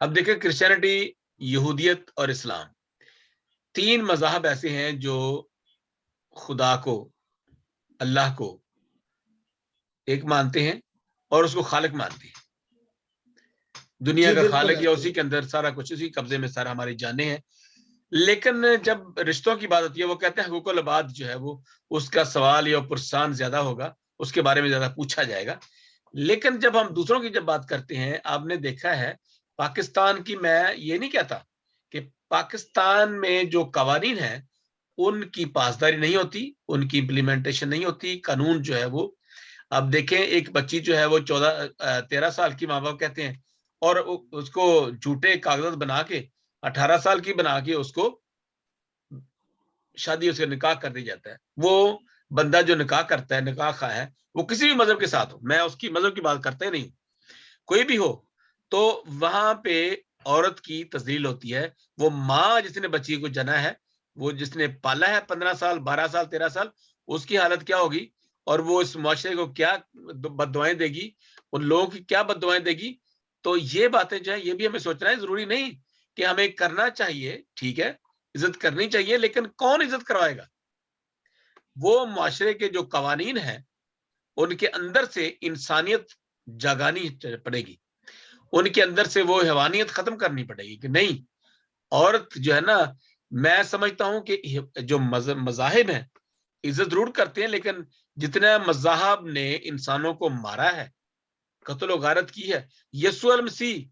अब देखिए, क्रिश्चियनिटी, यहूदियत और इस्लाम, तीन मज़हब ऐसे हैं जो खुदा को, अल्लाह को एक मानते हैं और उसको खालिक मानते हैं, दुनिया जी का बिल्कुल खालिक, या ऐसे उसी ही। के अंदर सारा कुछ, उसी कब्जे में सारा हमारी जानें हैं। लेकिन जब रिश्तों की बात होती है, वो कहते हैं हुकूकुल इबाद जो है वो, उसका सवाल या पुरसान ज्यादा होगा, उसके बारे में ज्यादा पूछा जाएगा। लेकिन जब हम दूसरों की जब बात करते हैं, आपने देखा है पाकिस्तान की, मैं ये नहीं कहता कि पाकिस्तान में जो कवानीन है उनकी पासदारी नहीं होती, उनकी इम्प्लीमेंटेशन नहीं होती, कानून जो है वो, अब देखें एक बच्ची जो है वो 13 साल की, माँ बाप कहते हैं, और उसको झूठे कागजात बना के 18 साल की बना के उसको शादी, उसका निकाह कर दिया जाता है। वो बंदा जो निकाह करता है, निकाह खा है, वो किसी भी मजहब के साथ हो, मैं उसकी मजहब की बात करता ही नहीं, कोई भी हो, तो वहां पे औरत की तस्लील होती है। वो माँ जिसने बच्ची को जना है, वो जिसने पाला है 15 साल, 12 साल, 13 साल, उसकी हालत क्या होगी, और वो इस मुआशरे को क्या बद्दुआएं देगी, उन लोगों की क्या बद्दुआएं देगी। तो ये बातें जो है, ये भी हमें सोचना है। जरूरी नहीं कि हमें करना चाहिए, ठीक है, इज्जत करनी चाहिए, लेकिन कौन इज्जत करवाएगा? वो मुआशरे के जो कवानीन हैं, उनके अंदर से इंसानियत जगानी पड़ेगी, उनके अंदर से वो हैवानियत खत्म करनी पड़ेगी कि नहीं, औरत जो है ना, मैं समझता हूं कि जो मजाहिब हैं इज्जत जरूर करते हैं, लेकिन जितना मजाहब ने इंसानों को मारा है, कत्ल गारत की है, यसु अल मसीह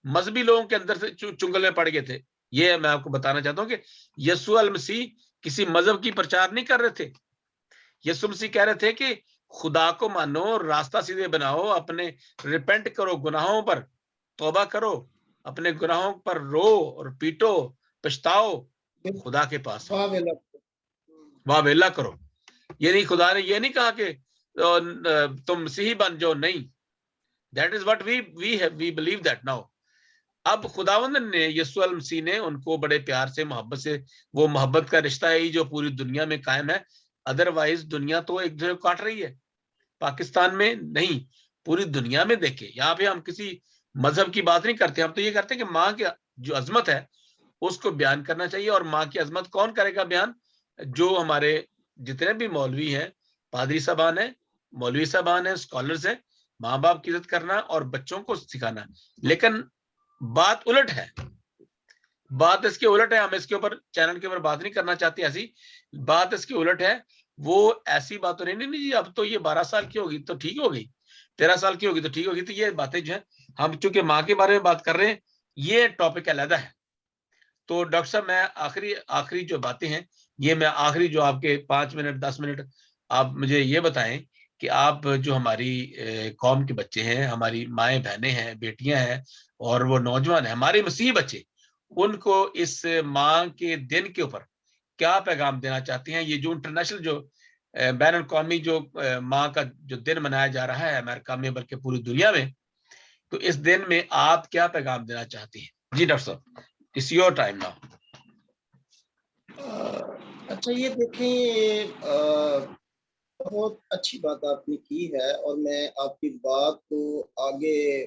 मजहबी लोगों के अंदर से चुंगल में पड़ गए थे। ये मैं आपको बताना चाहता हूं कि यसु अल मसीह किसी मजहब की प्रचार नहीं कर रहे थे। यसु मसीह कह रहे थे कि खुदा को मानो, रास्ता सीधे बनाओ, अपने रिपेंट करो, गुनाहों पर तौबा करो, अपने गुनाहों पर रो और पीटो, पछताओ, खुदा के पास आओ, वाह वेला करो। ये नहीं, खुदा ने ये नहीं कहा कि तुम मसीही बन जाओ, नहीं। That is what we believe that now. अब खुदावंद ने, यीशु अल मसीह ने उनको बड़े प्यार से, मोहब्बत से, वो मोहब्बत का रिश्ता है जो पूरी दुनिया में कायम है। अदरवाइज दुनिया तो एक दूसरे को काट रही है, पाकिस्तान में नहीं, पूरी दुनिया में। देखे, यहाँ पे हम किसी मजहब की बात नहीं करते, हम तो ये करते हैं कि माँ की जो अजमत है उसको बयान करना चाहिए। और माँ की अजमत कौन करेगा बयान? जो हमारे जितने भी मौलवी हैं, पादरी साहबान है, मौलवी साहबान है, स्कॉलर्स है, माँ बाप की इज्जत करना और बच्चों को सिखाना। लेकिन बात उलट है, बात इसके उलट है। हम इसके ऊपर, चैनल के ऊपर बात नहीं करना चाहते, ऐसी बात इसके उलट है। वो ऐसी बात तो नहीं जी, अब तो ये 12 साल की होगी तो ठीक हो गई, 13 साल की होगी तो ठीक होगी। तो ये बातें जो है, हम चूंकि माँ के बारे में बात कर रहे हैं, ये टॉपिक अलग है। तो डॉक्टर साहब, मैं आखिरी आखिरी जो बातें हैं, ये मैं आखिरी जो आपके 5 मिनट 10 मिनट, आप मुझे ये बताएं कि आप जो हमारी कौम के बच्चे हैं, हमारी माएँ बहनें हैं, बेटियां हैं, और वो नौजवान हैं, हमारे मसीह बच्चे, उनको इस माँ के दिन के ऊपर क्या पैगाम देना चाहते हैं? ये जो इंटरनेशनल जो बैन अवी जो माँ का जो दिन मनाया जा रहा है अमेरिका में, बल्कि पूरी दुनिया में, तो इस दिन में आप क्या पैगाम देना चाहते हैं? जी डॉक्टर साहब, इट्स योर टाइम नाउ। अच्छा, ये देखें, बहुत अच्छी बात आपने की है और मैं आपकी बात को आगे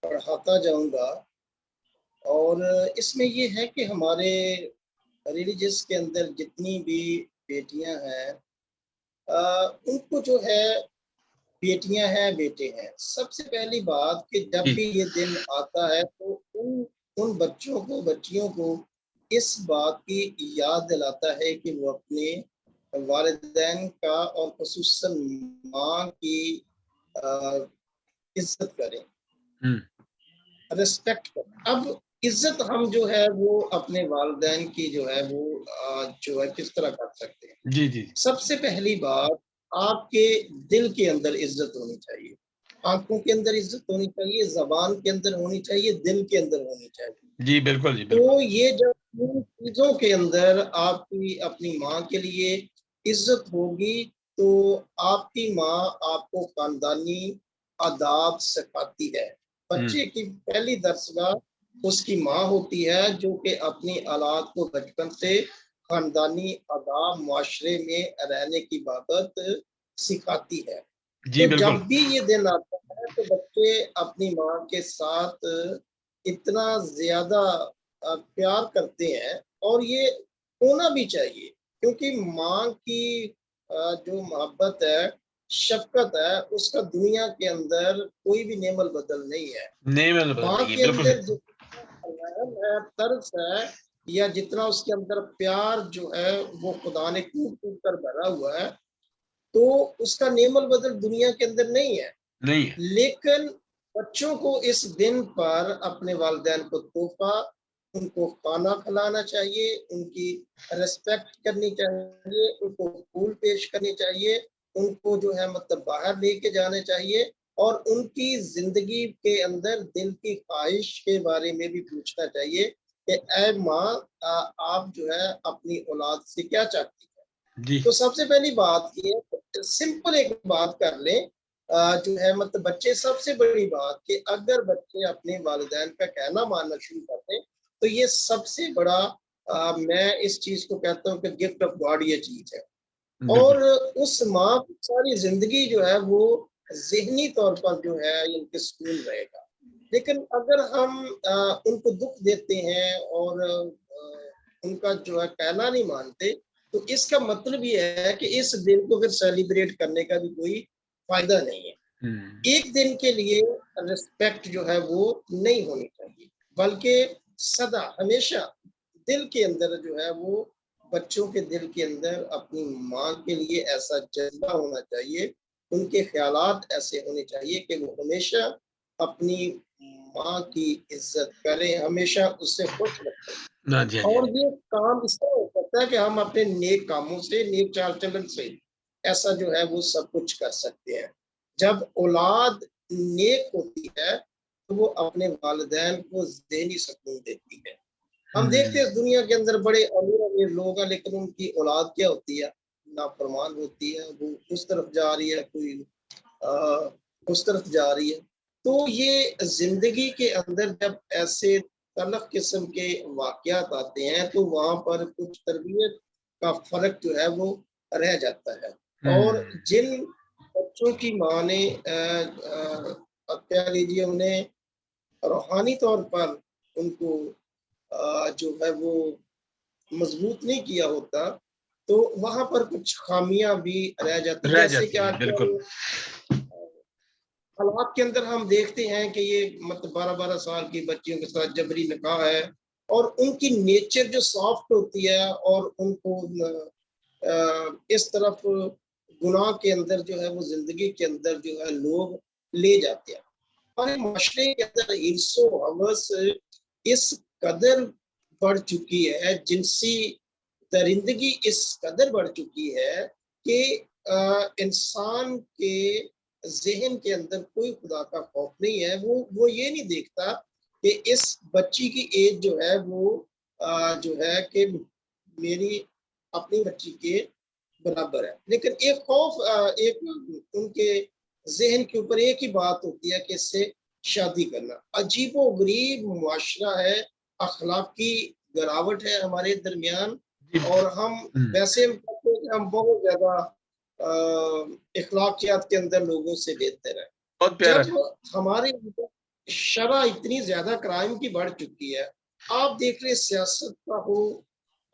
बढ़ाता जाऊंगा। और इसमें ये है कि हमारे रिलीजियस के अंदर जितनी भी बेटियां हैं, उनको जो है, बेटियां हैं बेटे हैं, सबसे पहली बात कि जब जी भी ये दिन आता है तो उन उन बच्चों को, बच्चियों को इस बात की याद दिलाता है कि वो अपने वालिदैन का और खुसूसन माँ की अ, इज्जत करें, हम्म, रिस्पेक्ट करें। अब इज्जत हम जो है वो अपने वालिदैन की जो है वो जो है किस तरह कर सकते हैं? जी जी सबसे पहली बात, आपके दिल के अंदर इज्जत होनी चाहिए, आंखों के अंदर इज्जत होनी चाहिए, जबान के अंदर होनी चाहिए, दिल के अंदर होनी चाहिए। जी, बिल्कुल जी, बिल्कुल। तो ये जब इन चीजों के अंदर आपकी अपनी माँ के लिए इज्जत होगी, तो आपकी माँ आपको खानदानी आदाब सिखाती है। बच्चे की पहली दरसगाह उसकी माँ होती है, जो कि अपनी औलाद को बचपन से खानदानी आदाब, मुआशरे में रहने की बाबत सिखाती है। जी तो बिल्कुल। जब भी ये दिन आता है तो बच्चे अपनी माँ के साथ इतना ज्यादा प्यार करते हैं, और ये होना भी चाहिए, क्योंकि माँ की जो मोहब्बत है, शफकत है, उसका दुनिया के अंदर कोई भी नेमल बदल नहीं है। नहीं मैं बदल माँ देगी, के बिल्कुल अंदर सही। जितना रहम है, तरस है, या जितना उसके अंदर प्यार जो है वो खुदा ने कूट कूट कर भरा हुआ है, तो उसका नेमल बदल दुनिया के अंदर नहीं है। नहीं है। लेकिन बच्चों को इस दिन पर अपने वालिदैन को तोहफा, उनको खाना खिलाना चाहिए, उनकी रिस्पेक्ट करनी चाहिए, उनको फूल पेश करनी चाहिए, उनको जो है मतलब बाहर लेके जाने चाहिए, और उनकी जिंदगी के अंदर दिल की ख्वाहिश के बारे में भी पूछना चाहिए कि ऐ माँ, आप जो है अपनी औलाद से क्या चाहती हैं। जी। तो सबसे पहली बात ये है, सिंपल एक बात कर लें, जो है मतलब बच्चे, सबसे बड़ी बात कि अगर बच्चे अपने वालिदैन का कहना मानना शुरू कर दें, तो ये सबसे बड़ा, मैं इस चीज को कहता हूँ कि गिफ्ट ऑफ गॉड ये चीज है। बिल्कुल। और उस माँ की सारी जिंदगी जो है वो ज़हनी तौर पर जो है इनके सुकून रहेगा। लेकिन अगर हम उनको दुःख देते हैं और उनका जो है कहना नहीं मानते, तो इसका मतलब ये है कि इस दिन को फिर सेलिब्रेट करने का भी कोई फ़ायदा नहीं है। हम्म। एक दिन के लिए रिस्पेक्ट जो है वो नहीं होनी चाहिए, बल्कि सदा हमेशा दिल के अंदर जो है वो, बच्चों के दिल के अंदर अपनी माँ के लिए ऐसा जज्बा होना चाहिए, उनके ख्यालात ऐसे होने चाहिए कि वो हमेशा अपनी माँ की इज्जत करें, हमेशा उससे खुश रखें। हाँ जी, हाँ जी, हाँ और जी। ये काम इस तरह हो सकता है कि हम अपने नेक कामों से, नेक चाल चलन से ऐसा जो है वो सब कुछ कर सकते हैं। जब औलाद नेक होती है, तो वो अपने वालिदैन को ज़हनी सुकून देती है। हम देखते हैं इस दुनिया के अंदर बड़े अमीर-अमीर लोग हैं, लेकिन उनकी औलाद क्या होती है? नाफरमान होती है, वो उस तरफ जा रही है, कोई उस तरफ जा रही है। तो ये ज़िंदगी के अंदर जब ऐसे तल्ख़ किस्म के वाक़यात आते हैं, तो वहाँ पर कुछ तरबियत का फ़र्क जो है वो रह जाता है। और हम्म। जिन बच्चों की माँ ने अब कह लीजिए उन्हें रूहानी तौर पर उनको जो है वो मज़बूत नहीं किया होता, तो वहाँ पर कुछ ख़ामियाँ भी रह जाती। रह जैसे कि जाती है, बिल्कुल। आजकल हालात के अंदर हम देखते हैं कि ये मतलब 12-12 साल की बच्चियों के साथ जबरी निकाह है, और उनकी नेचर जो सॉफ्ट होती है, और उनको इस तरफ गुनाह के अंदर जो है वो ज़िंदगी के अंदर जो है लोग ले जाते हैं। हमारे माशरे के अंदर हिर्सो हवस इस कदर बढ़ चुकी है, जिनसी दरिंदगी इस कदर बढ़ चुकी है कि इंसान के ज़हन के अंदर कोई खुदा का खौफ नहीं है। वो ये नहीं देखता कि इस बच्ची की एज जो है वो जो है कि मेरी अपनी बच्ची के बराबर है। लेकिन एक खौफ, एक उनके ज़हन के ऊपर एक ही बात होती है कि इससे शादी करना। अजीबो-गरीब मुआशरा है, अखलाकी गिरावट है हमारे दरमियान, जी। और हम हम्म। वैसे हम कहते हैं कि हम बहुत ज़्यादा इखलाकियात के अंदर लोगों से बेहतर हैं। बहुत प्यारा। जब हमारे अंदर शरह इतनी ज़्यादा क्राइम की बढ़ चुकी है, आप देख रहे सियासत का हो,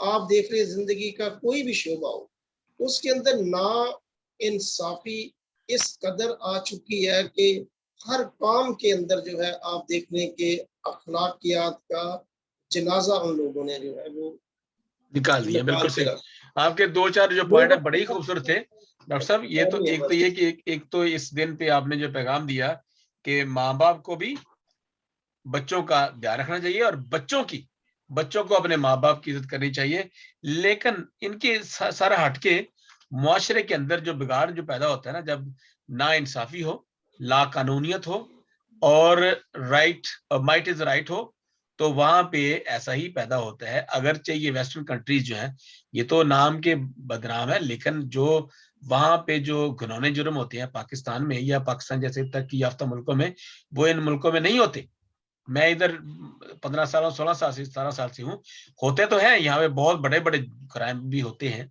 आप देख रहे ज़िंदगी का कोई भी शोबा हो, उसके अंदर नाइंसाफ़ी इस कदर आ चुकी है कि हर काम के अंदर जो है आप देख रहे हैं कि अखलाकियात का जनाज़ा उन लोगों ने जो है वो निकाल दिया, निकाल बिल्कुल के सही। रख आपके 2-4 जो पॉइंट है लोगों बड़े ही के खूबसूरत थे। डॉक्टर साहब, ये तो अंदर एक तो ये कि एक तो इस दिन पे आपने जो पैगाम दिया कि माँ-बाप को भी बच्चों का ध्यान रखना चाहिए, और बच्चों को अपने माँ-बाप की इज़्ज़त करनी चाहिए। लेकिन इनके सारा हटके मुआशरे के अंदर जो बिगाड़ जो पैदा होता है ना, जब नाइंसाफ़ी हो, लाक़ानूनियत हो, और माइट इज़ राइट हो, तो वहाँ पे ऐसा ही पैदा होता है। अगरचे ये वेस्टर्न कंट्रीज़ जो हैं, ये तो नाम के बदनाम है, लेकिन जो वहाँ पे जो घिनौने जुर्म होते हैं पाकिस्तान में या पाकिस्तान जैसे तरक्की याफ़्ता मुल्कों में, वो इन मुल्कों में नहीं होते। मैं इधर 15 सालों 16 साल से 17 साल से हूँ। होते तो हैं, यहाँ पे बहुत बड़े-बड़े क्राइम भी होते हैं,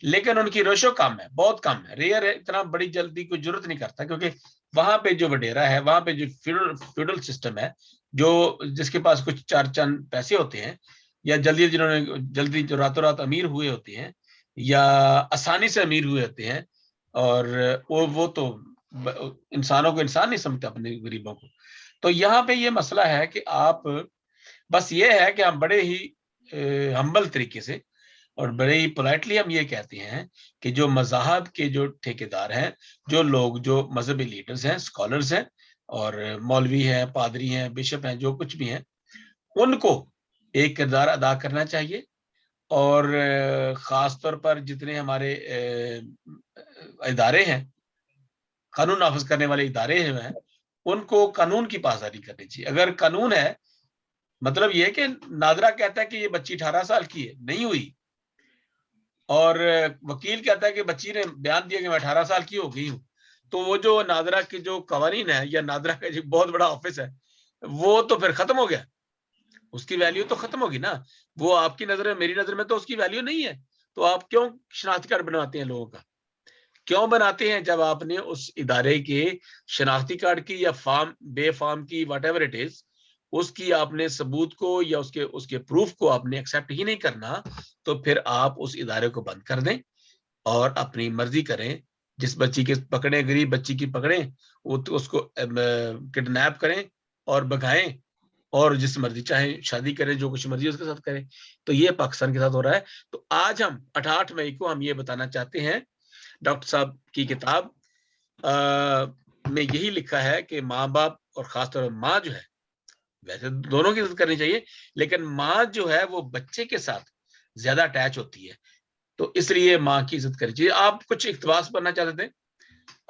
लेकिन उनकी रेशो कम है, बहुत कम है, रेयर है, इतना बड़ी जल्दी कोई ज़रूरत नहीं करता, क्योंकि वहाँ पे जो वडेरा है, वहाँ पे जो फ्यूडल सिस्टम है, जो जिसके पास कुछ चार चंद पैसे होते हैं, या जल्दी जो रातों रात अमीर हुए होते हैं, या आसानी से अमीर हुए होते हैं, और वो तो इंसानों को इंसान नहीं समझते, अपने गरीबों को। तो यहाँ पे ये मसला है कि आप, बस ये है कि हम बड़े ही हम्बल तरीके से और बड़े ही पोलाइटली हम ये कहते हैं कि जो मज़ाहब के जो ठेकेदार हैं, जो लोग जो मजहबी लीडर्स हैं, स्कॉलर्स हैं, और मौलवी हैं, पादरी हैं, बिशप हैं, जो कुछ भी हैं, उनको एक किरदार अदा करना चाहिए। और ख़ास तौर पर जितने हमारे इदारे हैं, कानून नाफिज करने वाले इदारे हैं, उनको कानून की पासदारी करनी चाहिए। अगर कानून है, मतलब ये है कि नादरा कहता है कि ये बच्ची 18 साल की है, नहीं हुई, और वकील कहता है कि बच्ची ने बयान दिया कि मैं 18 साल की हो गई हूँ, तो वो जो नादरा की जो कवानीन है, या नादरा का जो बहुत बड़ा ऑफिस है, वो तो फिर खत्म हो गया, उसकी वैल्यू तो खत्म होगी ना। वो आपकी नजर में, मेरी नजर में तो उसकी वैल्यू नहीं है। तो आप क्यों शनाख्ती कार्ड बनवाते हैं लोगों का? क्यों बनाते हैं? जब आपने उस इदारे के शनाख्ती कार्ड की या फार्म बे फार्म की, वट एवर इट इज, उसकी आपने सबूत को या उसके उसके प्रूफ को आपने एक्सेप्ट ही नहीं करना, तो फिर आप उस इदारे को बंद कर दें और अपनी मर्जी करें। जिस बच्ची के पकड़े, गरीब बच्ची की पकड़ें, वो तो उसको किडनैप करें और भगाएं, और जिस मर्जी चाहे शादी करें, जो कुछ मर्जी उसके साथ करें। तो ये पाकिस्तान के साथ हो रहा है। तो आज हम 8 मई को हम ये बताना चाहते हैं, डॉक्टर साहब की किताब में यही लिखा है कि माँ बाप, और खासतौर पर माँ जो है, वैसे दोनों की इज्जत करनी चाहिए, लेकिन माँ जो है वो बच्चे के साथ ज्यादा अटैच होती है, तो इसलिए माँ की इज्जत करनी चाहिए। आप कुछ इक्तबास पढ़ना चाहते थे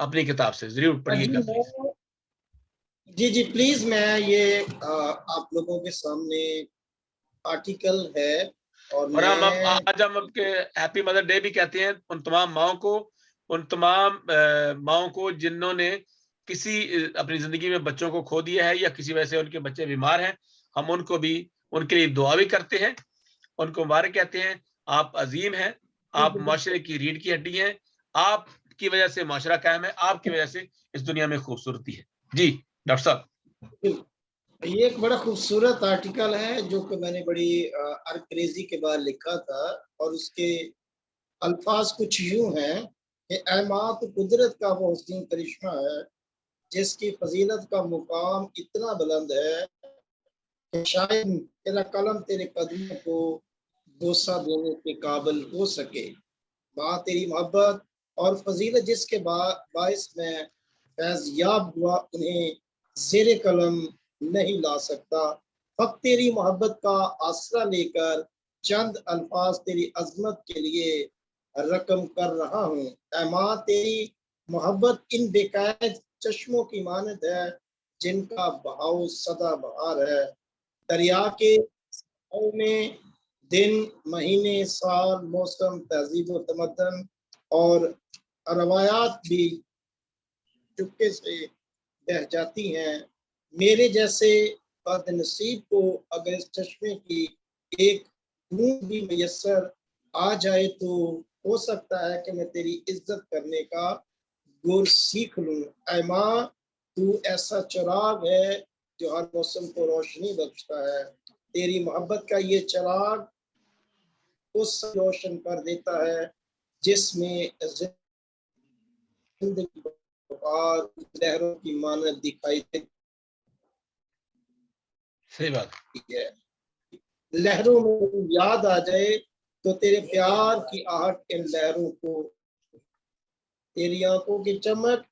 अपनी किताब से, जरूर जी पढ़िएगा प्लीज। जी प्लीज, मैं ये आप लोगों के सामने आर्टिकल है और और हम अब मैं आज हम आपके हैप्पी मदर डे भी कहते हैं उन तमाम माओ को, उन तमाम माओ को जिन्होंने किसी अपनी जिंदगी में बच्चों को खो दिया है, या किसी वजह से उनके बच्चे बीमार हैं। हम उनको भी, उनके लिए दुआ भी करते हैं, उनको मुबारक कहते हैं। आप अजीम हैं, आप माशरे की रीढ़ की हड्डी हैं, आपकी वजह से माशरा कायम है, आपकी वजह से इस दुनिया में खूबसूरती है। जी डॉक्टर साहब। ये एक बड़ा खूबसूरत आर्टिकल है जो कि मैंने बड़ी अरक्रेजी के बाद लिखा था, और उसके अल्फाज कुछ यूं हैं कि ऐ माँ, तो कुदरत का वो हसीन करिश्मा है जिसकी फजीलत का मुकाम इतना बुलंद है कि शायद तेरा कलम तेरे कदमों को बोसा देने के काबिल हो सके। माँ, तेरी मोहब्बत और फजीलत जिसके बायस में फैज़याब हुआ, उन्हें ज़ेरे कलम नहीं ला सकता। फक्त तेरी मोहब्बत का आसरा लेकर चंद अल्फाज तेरी अजमत के लिए रकम कर रहा हूँ। ऐ माँ, तेरी मोहब्बत इन बेकायद चश्मों की मानद है जिनका बहाव सदा बहार है। दरिया के में दिन, महीने, साल, मौसम, तहजीब व तमद्दन और रवायात भी चुपके से बह जाती हैं। मेरे जैसे बदनसीब को अगर इस चश्मे की एक बूंद भी मैसर आ जाए तो हो सकता है कि मैं तेरी इज्जत करने का गुर सीख लूं। ऐ माँ, तू ऐसा चिराग है जो हर मौसम को रोशनी बख्शता है। तेरी मोहब्बत का ये चिराग उस रोशन कर देता है जिसमें जिंदगी और लहरों की मानद दिखाई सही बात। देती है। लहरों में याद आ जाए तो तेरे प्यार की आहट इन लहरों को, तेरी आंखों की चमक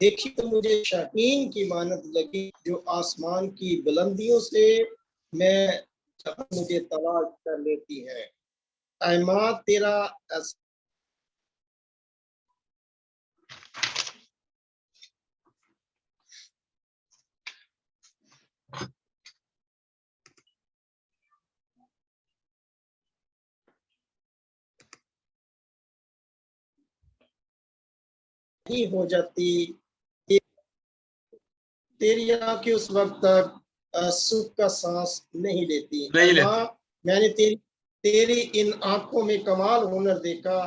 देखी तो मुझे शाहीन की मानद लगी जो आसमान की बुलंदियों से मैं जहां मुझे तलाश कर लेती है। ऐ माँ, तेरा ही हो जाती, तेरी आंखें उस वक्त तक सुख का सांस नहीं लेती। ऐ नहीं माँ, लेती। मैंने तेरी इन आंखों में कमाल हुनर देखा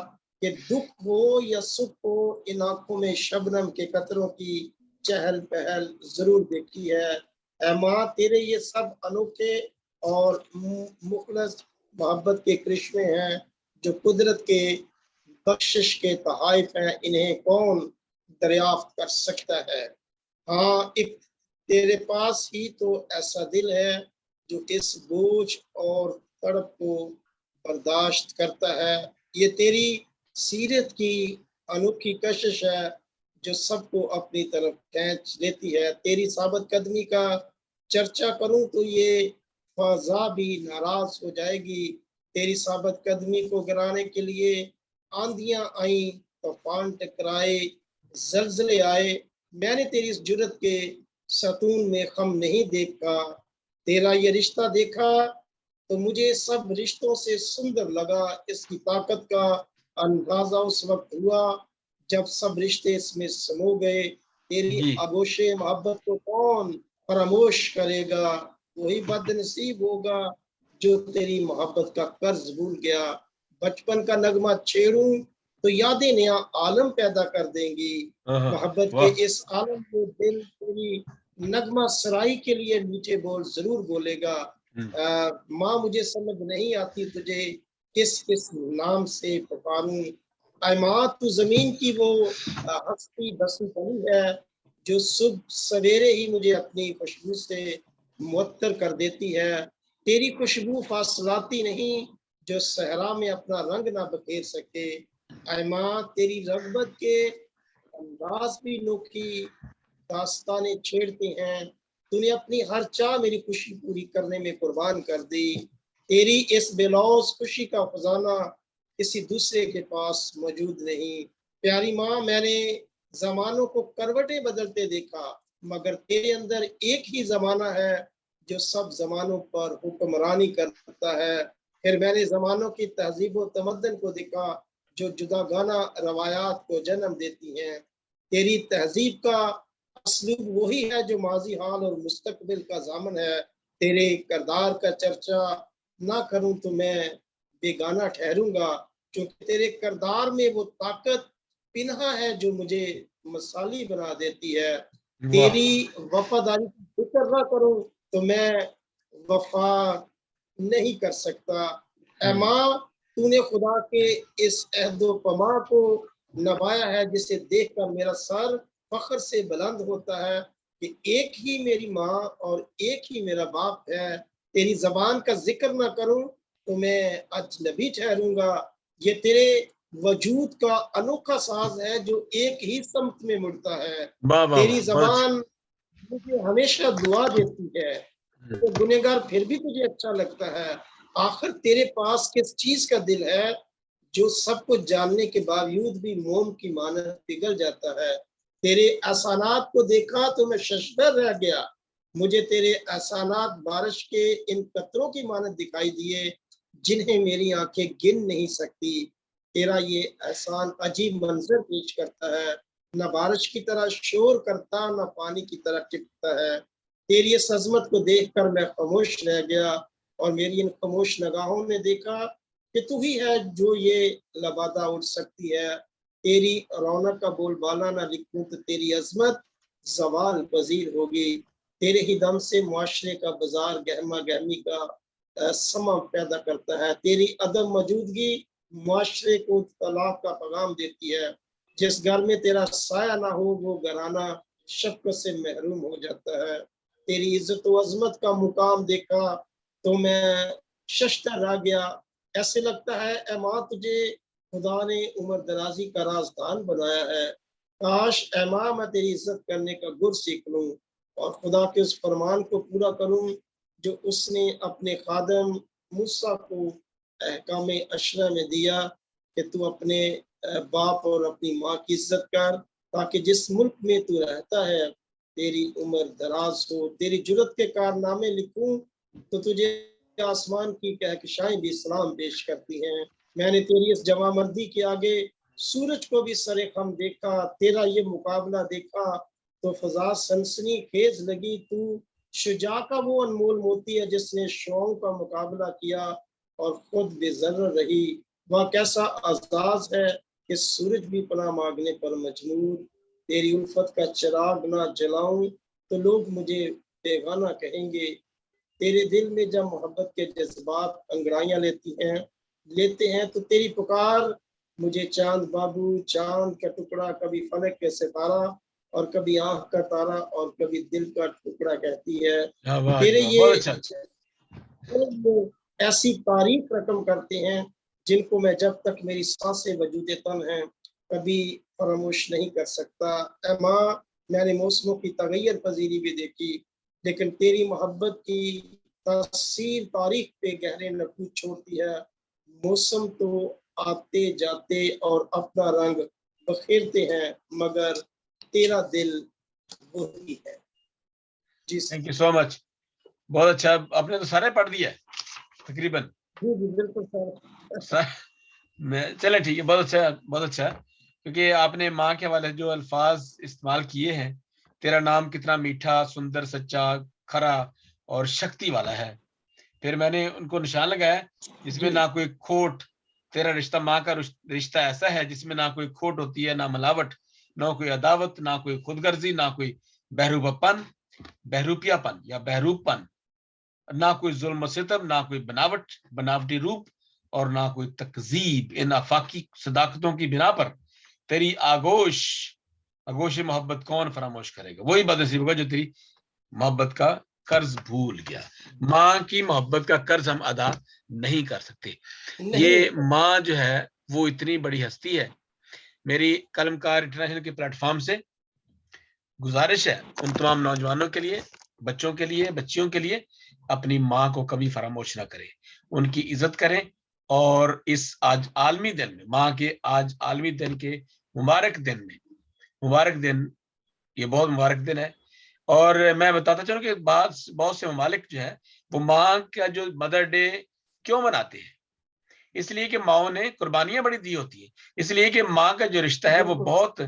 कि दुख हो या सुख हो, इन आंखों में शबनम के कतरों की चहल पहल जरूर देखी है। ऐ माँ, तेरे ये सब अनोखे और मुखलस मोहब्बत के करिश्मे हैं जो कुदरत के बख्शिश के तहाइफ हैं, इन्हें कौन दरियाफ्त कर सकता है। हाँ, एक तेरे पास ही तो ऐसा दिल है जो इस बोझ और तड़प को बर्दाश्त करता है। ये तेरी सीरत की अनोखी कशिश है जो सबको अपनी तरफ खींच लेती है। तेरी साबित कदमी का चर्चा करूं तो ये फ़ज़ा भी नाराज़ हो जाएगी। तेरी साबित कदमी को गिराने के लिए आंधियां आईं, तूफान टकराए, ज़लज़ले आए। मैंने तेरी इस जुर्रत के सतून में ख़म नहीं देखा। तेरा ये रिश्ता देखा तो मुझे सब रिश्तों से सुंदर लगा। इसकी ताकत का अंदाज़ा उस वक़्त हुआ जब सब रिश्ते इसमें समो गए। तेरी जी। आगोशे मोहब्बत को कौन फरामोश करेगा? वही बदनसीब होगा जो तेरी मोहब्बत का कर्ज भूल गया। बचपन का नगमा छेड़ूं तो यादें नया आलम पैदा कर देंगी। हाँ, हाँ। मोहब्बत के वाह! इस आलम में दिल तेरी नगमा सराई के लिए मीठे बोल जरूर बोलेगा। हुँ। माँ, मुझे समझ नहीं आती तुझे किस किस नाम से पुकारूं। ऐ माँ, तू जमीन की वो हस्ती बसी बनी है जो सुबह सवेरे ही मुझे अपनी खुशबू से मुअत्तर कर देती है। तेरी खुशबू फासलाती नहीं जो सहरा में अपना रंग ना बखेर सके। ऐ माँ, तेरी रगबत के अंदाज भी नोखी दास्तानें छेड़ते हैं। तूने अपनी हर चाह मेरी खुशी पूरी करने में कुर्बान कर दी। तेरी इस बेलौस खुशी का खजाना किसी दूसरे के पास मौजूद नहीं। प्यारी माँ, मैंने जमानों को करवटें बदलते देखा, मगर तेरे अंदर एक ही जमाना है जो सब जमानों पर हुक्मरानी करता है। फिर मैंने जमानों की तहजीब व तमद्दन को देखा जो जुदागाना रवायात को जन्म देती हैं। तेरी तहजीब का असलूब वही है जो माजी, हाल और मुस्तकबिल का ज़ामन है। तेरे किरदार का चर्चा ना करूं तो मैं बेगाना ठहरूंगा, क्योंकि तेरे किरदार में वो ताकत पिन्हा है जो मुझे मसाली बना देती है। वाह! तेरी वफादारी की फिक्र ना करूं तो मैं वफा नहीं कर सकता। ऐ हुँ। माँ, तूने खुदा के इस अहदो पमा को नभाया है जिसे देखकर मेरा सर फख्र से बुलंद होता है कि एक ही मेरी माँ और एक ही मेरा बाप है। तेरी ज़बान का ज़िक्र ना करूँ तो मैं अजनबी ठहरूँगा। ये तेरे वजूद का अनोखा साज़ है जो एक ही समत में मुड़ता है। वाह, वाह, तेरी वाह! बहुत अच्छी। ज़बान मुझे हमेशा दुआ देती है। हुँ। तो गुनहगार फिर भी तुझे अच्छा लगता है। आखिर तेरे पास किस चीज़ का दिल है जो सब कुछ जानने के बावजूद भी मोम की मानद पिघल जाता है। तेरे एहसानात को देखा तो मैं शशदर रह गया। मुझे तेरे एहसानात बारिश के इन कतरों की मानद दिखाई दिए जिन्हें मेरी आंखें गिन नहीं सकती। तेरा ये एहसान अजीब मंजर पेश करता है, न बारिश की तरह शोर करता, न पानी की तरह टिपता है। तेरी इस अजमत को देखकर मैं खामोश रह गया और मेरी इन खामोश निगाहों ने देखा कि तू ही है जो ये लबादा उड़ सकती है। तेरी रौनक का बोलबाला ना लिखूं तो तेरी अजमत जवाल पजीर होगी। तेरे ही दम से मुआशरे का बाजार गहमा गहमी का समा पैदा करता है। तेरी अदम मौजूदगी मुआशरे को तलाक का पैगाम देती है। जिस घर में तेरा साया ना हो वो घराना शफ़क़त से महरूम हो जाता है। तेरी इज़्ज़त व अज़मत का मुकाम देखा तो मैं शशदर रह गया। ऐसे लगता है ऐ माँ, तुझे खुदा ने उम्र दराज़ी का राज़दान बनाया है। काश ऐ माँ, मैं तेरी इज़्ज़त करने का गुर सीख लूँ और खुदा के उस फरमान को पूरा करूँ जो उसने अपने खादिम मूसा को अहकाम अशरा में दिया कि तू अपने बाप और अपनी माँ की इज़्ज़त कर, ताकि जिस मुल्क में तू रहता है तेरी उम्र दराज हो। तेरी जुर्रत के कारनामे लिखूं तो तुझे आसमान की कहकशाएं भी सलाम पेश करती हैं। मैंने तेरी इस जवामर्दी के आगे सूरज को भी सरे खम देखा। तेरा ये मुकाबला देखा तो फजा सनसनी खेज लगी। तू शुजा का वो अनमोल मोती है जिसने शौक का मुकाबला किया और खुद बेजर्र रही। वह कैसा आजाज है कि सूरज भी पनाह मांगने पर मजबूर। तेरी उल्फत का चिराग ना जलाऊं तो लोग मुझे बेगाना कहेंगे। तेरे दिल में जब मोहब्बत के जज्बात अंगड़ाइयां लेते हैं तो तेरी पुकार मुझे चांद बाबू, चांद का टुकड़ा, कभी फलक के सितारा और कभी आंख का तारा और कभी दिल का टुकड़ा कहती है। क्या वाह जी तेरे वाह, ये बहुत अच्छा। वो ऐसी तारीफ रकम करते हैं जिनको मैं जब तक मेरी सांसें वजूदे तन हैं कभी फरामोश नहीं कर सकता। ऐ माँ, मैंने मौसमों की तगैर पजीरी भी देखी, लेकिन तेरी मोहब्बत की तासीर तारीख पे गहरे नकूद छोड़ती है। मौसम तो आते जाते और अपना रंग बखेरते हैं, मगर तेरा दिल वही है। जी थैंक यू सो मच, बहुत अच्छा। आपने तो सारे पढ़ दिया है तकरीबन। जी जी बिल्कुल सर। मैं चले ठीक है, बहुत अच्छा, बहुत अच्छा। क्योंकि आपने माँ के हवाले जो अल्फाज इस्तेमाल किए हैं, तेरा नाम कितना मीठा, सुंदर, सच्चा, खरा और शक्ति वाला है, फिर मैंने उनको निशान लगाया जिसमें जी ना कोई खोट। तेरा रिश्ता, माँ का रिश्ता ऐसा है जिसमें ना कोई खोट होती है, ना मिलावट, ना कोई अदावत, ना कोई खुदगर्जी, ना कोई बहरूपन, बहरूपियापन या बहरूपपन, ना कोई जुल्म सितम, ना कोई बनावट, बनावटी रूप, और ना कोई तकजीब। इन आफाकी सदाकतों की बिना पर तेरी आगोश, आगोश मोहब्बत कौन फरामोश करेगा? वही बदनसीब होगा जो तेरी मोहब्बत का कर्ज भूल गया। माँ की मोहब्बत का कर्ज हम अदा नहीं कर सकते। नहीं ये होता। माँ जो है वो इतनी बड़ी हस्ती है। मेरी कलमकार इंटरनेशनल के प्लेटफॉर्म से गुजारिश है उन तमाम नौजवानों के लिए, बच्चों के लिए, बच्चियों के लिए, अपनी माँ को कभी फरामोश ना करें, उनकी इज्जत करें। और इस आज आलमी दिन में, माँ के आज आलमी दिन के मुबारक दिन में, मुबारक दिन, ये बहुत मुबारक दिन है। और मैं बताता चलूं कि बहुत से ममालिक जो है वो माँ का जो मदर डे क्यों मनाते हैं? इसलिए कि माओ ने कुर्बानियां बड़ी दी होती है, इसलिए कि माँ का जो रिश्ता है वो बिल्कुल बहुत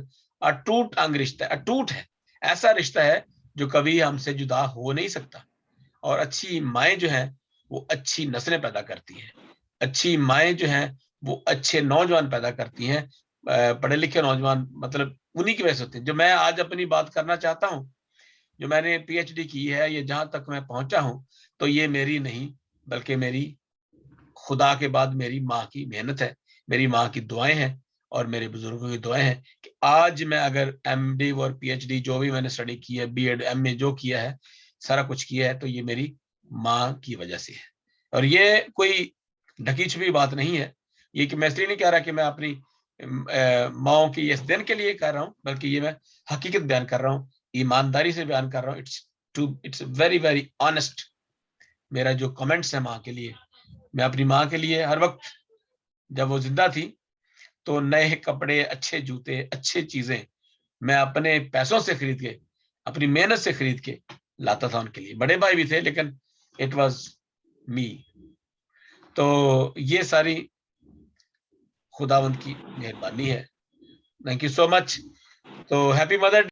अटूट अंग रिश्ता है, अटूट है। ऐसा रिश्ता है जो कभी हमसे जुदा हो नहीं सकता। और अच्छी माएँ जो हैं वो अच्छी नस्लें पैदा करती हैं, अच्छी माएँ जो हैं वो अच्छे नौजवान पैदा करती हैं। पढ़े लिखे नौजवान मतलब उन्हीं की वजह से होते हैं। जो मैं आज अपनी बात करना चाहता हूँ, जो मैंने पीएचडी की है, ये जहां तक मैं पहुंचा हूं, तो ये मेरी नहीं बल्कि मेरी खुदा के बाद मेरी माँ की मेहनत है, मेरी माँ की दुआएं हैं और मेरे बुजुर्गों की दुआएं हैं कि आज मैं अगर एमडी और पीएचडी जो भी मैंने स्टडी की है, बीएड एमए जो किया है, सारा कुछ किया है, तो ये मेरी माँ की वजह से है। और ये कोई ढकी छुपी बात नहीं है। ये कि मैं इसलिए नहीं कह रहा कि मैं अपनी माओ की इस दिन के लिए कर रहा हूँ, बल्कि ये मैं हकीकत बयान कर रहा हूँ, ईमानदारी से बयान कर रहा हूँ। It's very very honest. मेरा जो कमेंट्स है माँ के लिए, मैं अपनी माँ के लिए हर वक्त, जब वो जिंदा थी, तो नए कपड़े, अच्छे जूते, अच्छे चीजें मैं अपने पैसों से खरीद के, अपनी मेहनत से खरीद के लाता था उनके लिए। बड़े भाई भी थे लेकिन इट वाज मी। तो ये सारी खुदावंद की मेहरबानी है। Thank you so much. तो हैप्पी मदर